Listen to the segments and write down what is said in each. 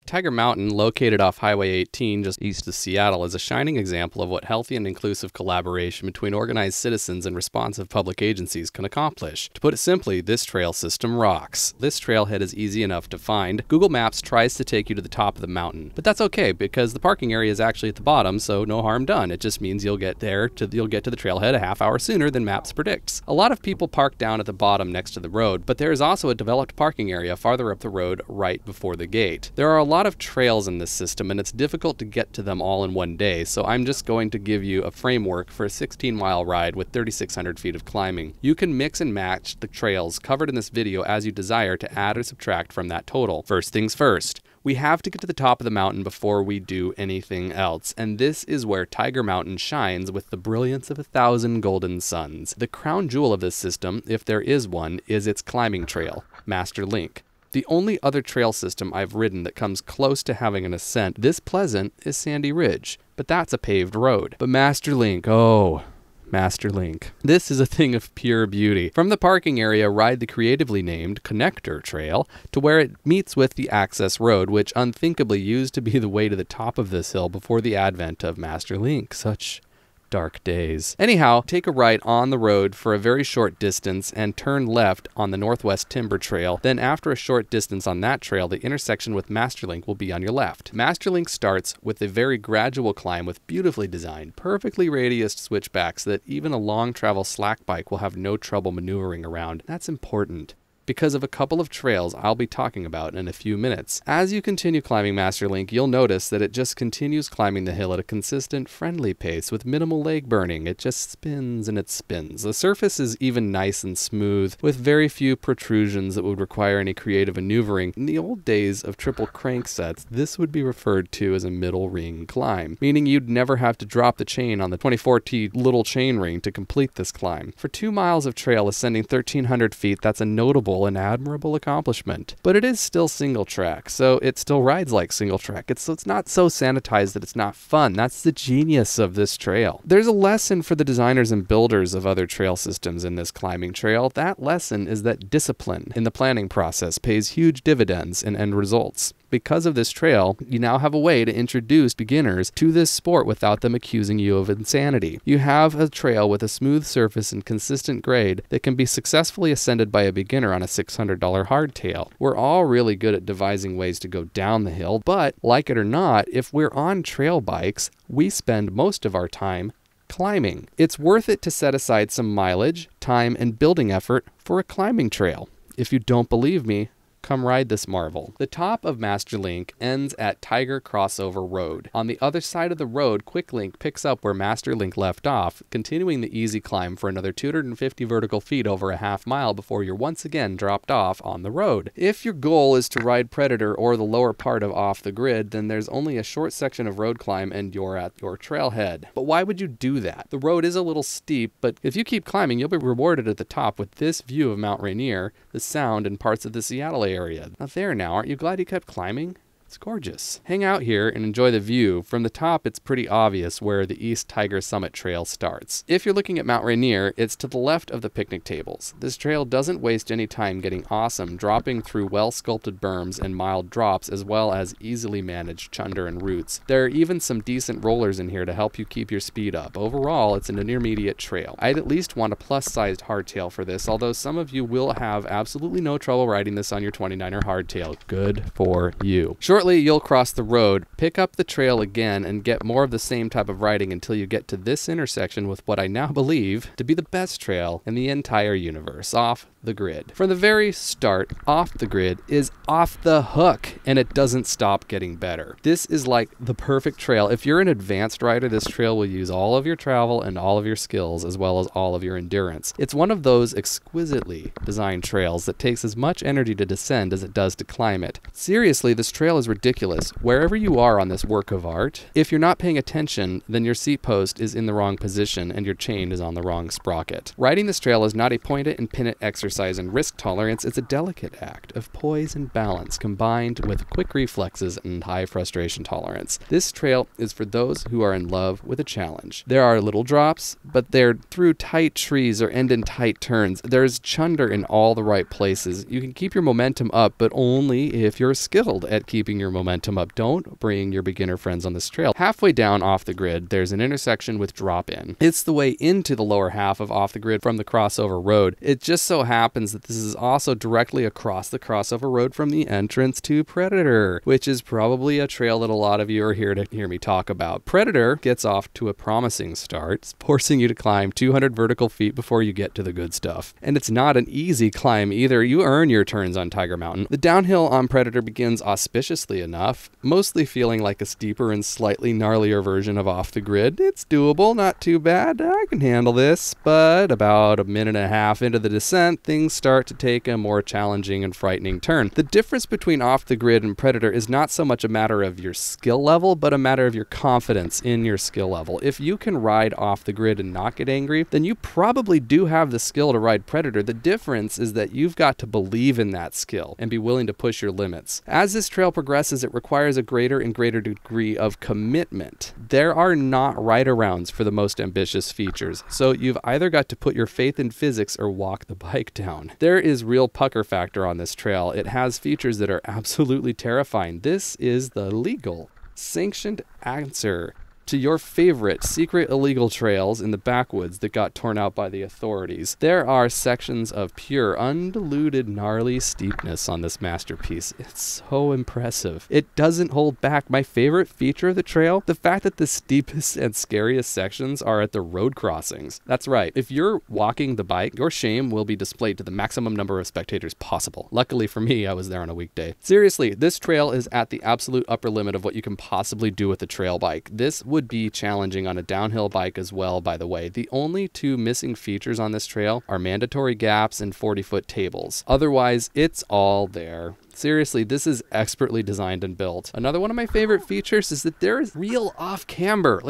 Tiger Mountain, located off Highway 18 just east of Seattle, is a shining example of what healthy and inclusive collaboration between organized citizens and responsive public agencies can accomplish. To put it simply, this trail system rocks. This trailhead is easy enough to find. Google Maps tries to take you to the top of the mountain, but that's okay because the parking area is actually at the bottom, so no harm done. It just means you'll get to the trailhead a half hour sooner than Maps predicts. A lot of people park down at the bottom next to the road, but there is also a developed parking area farther up the road right before the gate. There are a lot of trails in this system, and it's difficult to get to them all in one day, so I'm just going to give you a framework for a 16-mile ride with 3,600 feet of climbing. You can mix and match the trails covered in this video as you desire to add or subtract from that total. First things first. We have to get to the top of the mountain before we do anything else, and this is where Tiger Mountain shines with the brilliance of 1,000 golden suns. The crown jewel of this system, if there is one, is its climbing trail, Master Link. The only other trail system I've ridden that comes close to having an ascent this pleasant is Sandy Ridge, but that's a paved road. But Master Link, oh, Master Link. This is a thing of pure beauty. From the parking area, ride the creatively named Connector Trail to where it meets with the access road, which unthinkably used to be the way to the top of this hill before the advent of Master Link. Such dark days. Anyhow, take a right on the road for a very short distance and turn left on the Northwest Timber Trail. Then after a short distance on that trail, the intersection with Masterlink will be on your left. Masterlink starts with a very gradual climb with beautifully designed, perfectly radiused switchbacks that even a long travel slack bike will have no trouble maneuvering around. That's important because of a couple of trails I'll be talking about in a few minutes. As you continue climbing Master Link, you'll notice that it just continues climbing the hill at a consistent, friendly pace with minimal leg burning. It just spins and it spins. The surface is even nice and smooth, with very few protrusions that would require any creative maneuvering. In the old days of triple crank sets, this would be referred to as a middle ring climb, meaning you'd never have to drop the chain on the 24T little chain ring to complete this climb. For 2 miles of trail ascending 1,300 feet, that's a notable and admirable accomplishment. But it is still single track, so it still rides like single track. It's not so sanitized that it's not fun. That's the genius of this trail. There's a lesson for the designers and builders of other trail systems in this climbing trail. That lesson is that discipline in the planning process pays huge dividends in end results. Because of this trail, you now have a way to introduce beginners to this sport without them accusing you of insanity. You have a trail with a smooth surface and consistent grade that can be successfully ascended by a beginner on a $600 hardtail. We're all really good at devising ways to go down the hill, but like it or not, if we're on trail bikes, we spend most of our time climbing. It's worth it to set aside some mileage, time, and building effort for a climbing trail. If you don't believe me, come ride this marvel. The top of Master Link ends at Tiger Crossover Road. On the other side of the road, Quick Link picks up where Master Link left off, continuing the easy climb for another 250 vertical feet over a half mile before you're once again dropped off on the road. If your goal is to ride Predator or the lower part of Off the Grid, then there's only a short section of road climb and you're at your trailhead. But why would you do that? The road is a little steep, but if you keep climbing, you'll be rewarded at the top with this view of Mount Rainier, the Sound, and parts of the Seattle area. Not there now. Aren't you glad you kept climbing? It's gorgeous. Hang out here and enjoy the view. From the top, it's pretty obvious where the East Tiger Summit Trail starts. If you're looking at Mount Rainier, it's to the left of the picnic tables. This trail doesn't waste any time getting awesome, dropping through well-sculpted berms and mild drops, as well as easily managed chunder and roots. There are even some decent rollers in here to help you keep your speed up. Overall, it's an intermediate trail. I'd at least want a plus-sized hardtail for this, although some of you will have absolutely no trouble riding this on your 29er hardtail. Good for you. Shortly, you'll cross the road, pick up the trail again, and get more of the same type of riding until you get to this intersection with what I now believe to be the best trail in the entire universe, Off the Grid. From the very start, Off the Grid is off the hook, and it doesn't stop getting better. This is like the perfect trail. If you're an advanced rider, this trail will use all of your travel and all of your skills, as well as all of your endurance. It's one of those exquisitely designed trails that takes as much energy to descend as it does to climb it. Seriously, this trail is ridiculous. Wherever you are on this work of art, if you're not paying attention, then your seat post is in the wrong position and your chain is on the wrong sprocket. Riding this trail is not a point it and pin it exercise. exercise and risk tolerance, it's a delicate act of poise and balance combined with quick reflexes and high frustration tolerance. This trail is for those who are in love with a challenge. There are little drops, but they're through tight trees or end in tight turns. There's chunder in all the right places. You can keep your momentum up, but only if you're skilled at keeping your momentum up. Don't bring your beginner friends on this trail. Halfway down off the grid, there's an intersection with drop-in. It's the way into the lower half of off the grid from the crossover road. It just so happens that this is also directly across the crossover road from the entrance to Predator, which is probably a trail that a lot of you are here to hear me talk about. Predator gets off to a promising start, forcing you to climb 200 vertical feet before you get to the good stuff. And it's not an easy climb either. You earn your turns on Tiger Mountain. The downhill on Predator begins auspiciously enough, mostly feeling like a steeper and slightly gnarlier version of off the grid. It's doable, not too bad. I can handle this, but about a minute and a half into the descent, things start to take a more challenging and frightening turn. The difference between off the grid and Predator is not so much a matter of your skill level, but a matter of your confidence in your skill level. If you can ride off the grid and not get angry, then you probably do have the skill to ride Predator. The difference is that you've got to believe in that skill and be willing to push your limits. As this trail progresses, it requires a greater and greater degree of commitment. There are not ride-arounds for the most ambitious features, so you've either got to put your faith in physics or walk the bike down. There is real pucker factor on this trail. It has features that are absolutely terrifying. This is the legal, sanctioned answer to your favorite secret illegal trails in the backwoods that got torn out by the authorities. There are sections of pure, undiluted, gnarly steepness on this masterpiece. It's so impressive. It doesn't hold back. My favorite feature of the trail, the fact that the steepest and scariest sections are at the road crossings. That's right. If you're walking the bike, your shame will be displayed to the maximum number of spectators possible. Luckily for me, I was there on a weekday. Seriously, this trail is at the absolute upper limit of what you can possibly do with a trail bike. This would be challenging on a downhill bike as well, by the way. The only two missing features on this trail are mandatory gaps and 40-foot tables. Otherwise, it's all there. Seriously, this is expertly designed and built. Another one of my favorite features is that there is real off camber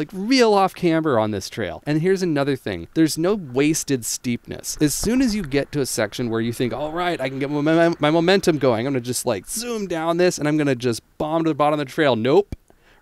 on this trail. And here's another thing. There's no wasted steepness. As soon as you get to a section where you think, all right, I can get my momentum going, I'm gonna just like zoom down this and I'm gonna just bomb to the bottom of the trail. Nope.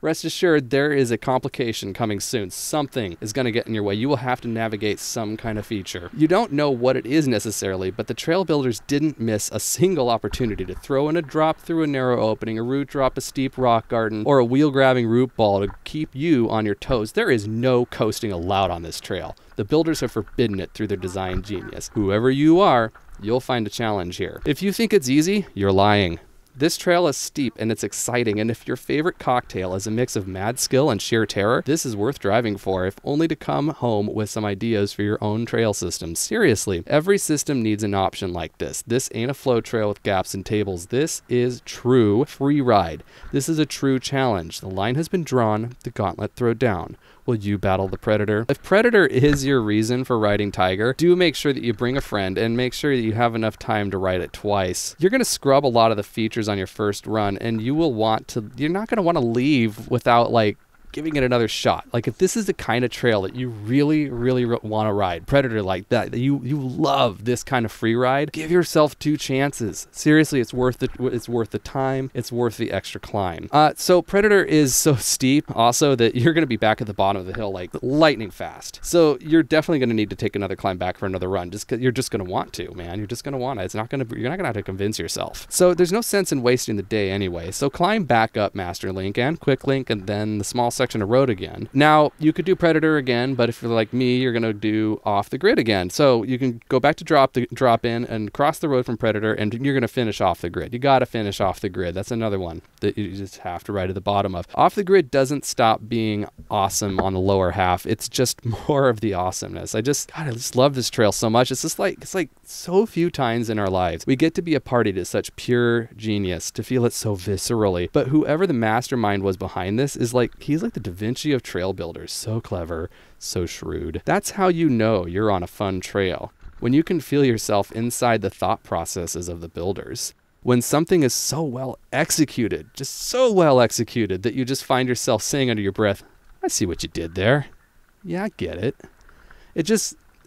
Rest assured, there is a complication coming soon. Something is going to get in your way. You will have to navigate some kind of feature. You don't know what it is necessarily, but the trail builders didn't miss a single opportunity to throw in a drop through a narrow opening, a root drop, a steep rock garden, or a wheel-grabbing root ball to keep you on your toes. There is no coasting allowed on this trail. The builders have forbidden it through their design genius. Whoever you are, you'll find a challenge here. If you think it's easy, you're lying. This trail is steep and it's exciting, and if your favorite cocktail is a mix of mad skill and sheer terror, this is worth driving for, if only to come home with some ideas for your own trail system. Seriously, every system needs an option like this. This ain't a flow trail with gaps and tables. This is true free ride. This is a true challenge. The line has been drawn, the gauntlet thrown down. Will you battle the Predator? If Predator is your reason for riding Tiger, do make sure that you bring a friend and make sure that you have enough time to ride it twice. You're going to scrub a lot of the features on your first run, and you're not going to want to leave without like giving it another shot. Like if this is the kind of trail that you really want to ride, Predator like that you love this kind of free ride, give yourself 2 chances. Seriously, it's worth the time, it's worth the extra climb. So Predator is so steep also that you're going to be back at the bottom of the hill like lightning fast. So you're definitely going to need to take another climb back for another run, just because you're just going to want to, man. You're just going to want it. You're not going to have to convince yourself. So there's no sense in wasting the day anyway. So climb back up Master Link and Quick Link and then the small section of road again. Now, you could do Predator again, but if you're like me, you're going to do off the grid again. So you can go back to drop in and cross the road from Predator, and you're going to finish off the grid. You got to finish off the grid. That's another one that you just have to ride at the bottom of. Off the grid doesn't stop being awesome on the lower half. It's just more of the awesomeness. I just love this trail so much. It's like so few times in our lives we get to be a party to such pure genius, to feel it so viscerally. But whoever the mastermind was behind this he's like the Da Vinci of trail builders. So clever, so shrewd. That's how you know you're on a fun trail, when you can feel yourself inside the thought processes of the builders. When something is so well executed, just so well executed, that you just find yourself saying under your breath, I see what you did there. Yeah, I get it.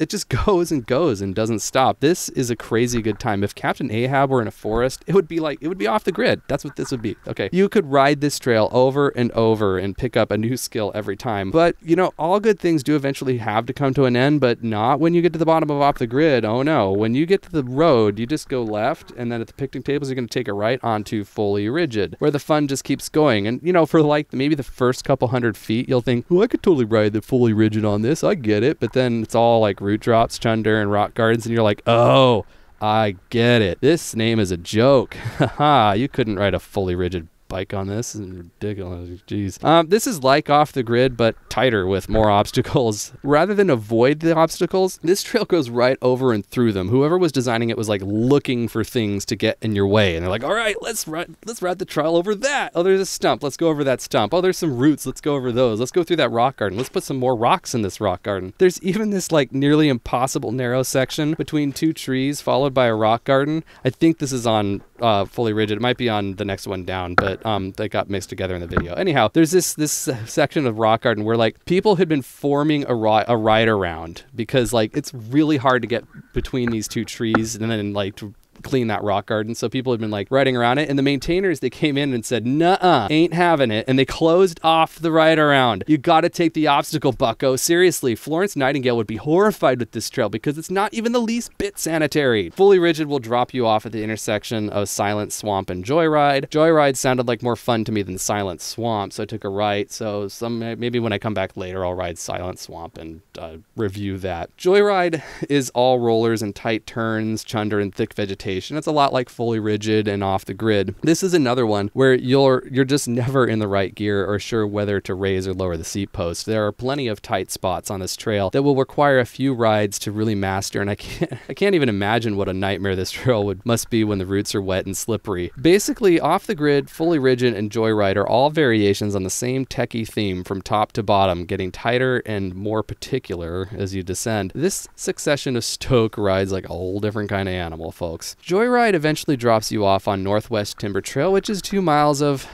it just goes and goes and doesn't stop. This is a crazy good time. If Captain Ahab were in a forest, it would be off the grid. That's what this would be. Okay. You could ride this trail over and over and pick up a new skill every time. But, you know, all good things do eventually have to come to an end, but not when you get to the bottom of Off the Grid. Oh no. When you get to the road, you just go left, and then at the picnic tables, you're going to take a right onto Fully Rigid, where the fun just keeps going. And, you know, for like maybe the first couple 100 feet, you'll think, oh, I could totally ride the Fully Rigid on this. I get it. But then it's all like root drops, chunder, and rock gardens, and you're like, oh, I get it. This name is a joke. Haha, you couldn't ride a Fully Rigid bike on this. This is ridiculous. Jeez. This is like Off the Grid, but tighter with more obstacles. Rather than avoid the obstacles, this trail goes right over and through them. Whoever was designing it was like looking for things to get in your way, and they're like, all right, let's ride the trail over that. Oh, there's a stump. Let's go over that stump. Oh, there's some roots. Let's go over those. Let's go through that rock garden. Let's put some more rocks in this rock garden. There's even this like nearly impossible narrow section between two trees followed by a rock garden. I think this is on Fully Rigid. It might be on the next one down, but they got mixed together in the video. Anyhow, there's this section of rock garden where like people had been forming a ride around, because like it's really hard to get between these two trees and then like to clean that rock garden. So people had been like riding around it, and the maintainers, they came in and said, nuh-uh, ain't having it. And they closed off the ride around. You got to take the obstacle, bucko. Seriously, Florence Nightingale would be horrified with this trail because it's not even the least bit sanitary. Fully Rigid will drop you off at the intersection of Silent Swamp and Joyride. Joyride sounded like more fun to me than Silent Swamp, so I took a right. So maybe when I come back later, I'll ride Silent Swamp and review that. Joyride is all rollers and tight turns, chunder, and thick vegetation. It's a lot like Fully Rigid and Off the Grid. This is another one where you're just never in the right gear or sure whether to raise or lower the seat post. There are plenty of tight spots on this trail that will require a few rides to really master, and I can't even imagine what a nightmare this trail must be when the roots are wet and slippery. Basically, Off the Grid, Fully Rigid, and Joyride are all variations on the same techie theme from top to bottom, getting tighter and more particular as you descend. This succession of stoke rides like a whole different kind of animal, folks. Joyride eventually drops you off on Northwest Timber Trail, which is 2 miles of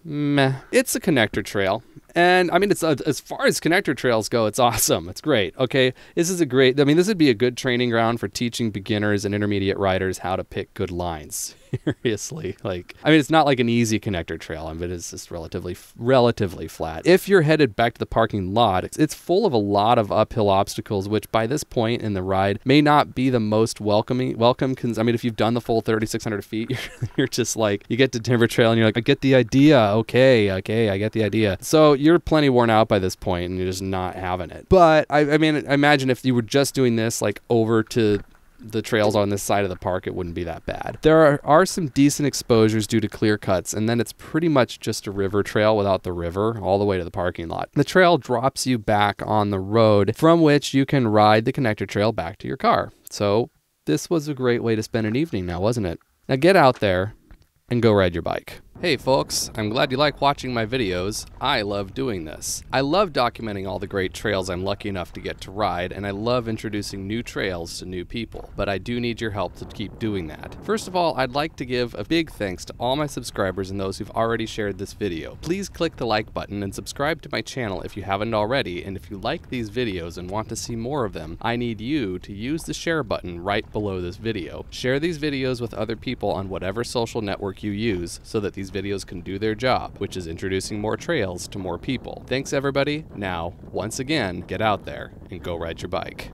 meh. It's a connector trail. And I mean, it's as far as connector trails go, it's awesome. It's great. Okay. This would be a good training ground for teaching beginners and intermediate riders how to pick good lines. Seriously. It's not like an easy connector trail, but it's just relatively flat. If you're headed back to the parking lot, it's full of a lot of uphill obstacles, which by this point in the ride may not be the most welcome. Because if you've done the full 3,600 feet, you're just like, you get to Timber Trail and you're like, I get the idea. Okay, I get the idea. So you're plenty worn out by this point and you're just not having it. But I imagine if you were just doing this like over to the trails on this side of the park, it wouldn't be that bad. There are some decent exposures due to clear cuts, and then it's pretty much just a river trail without the river all the way to the parking lot. The trail drops you back on the road, from which you can ride the connector trail back to your car. So this was a great way to spend an evening now, wasn't it? Now get out there and go ride your bike. Hey folks, I'm glad you like watching my videos. I love doing this. I love documenting all the great trails I'm lucky enough to get to ride, and I love introducing new trails to new people, but I do need your help to keep doing that. First of all, I'd like to give a big thanks to all my subscribers and those who've already shared this video. Please click the like button and subscribe to my channel if you haven't already, and if you like these videos and want to see more of them, I need you to use the share button right below this video. Share these videos with other people on whatever social network you use so that these videos can do their job, which is introducing more trails to more people. Thanks everybody. Now, once again, get out there and go ride your bike.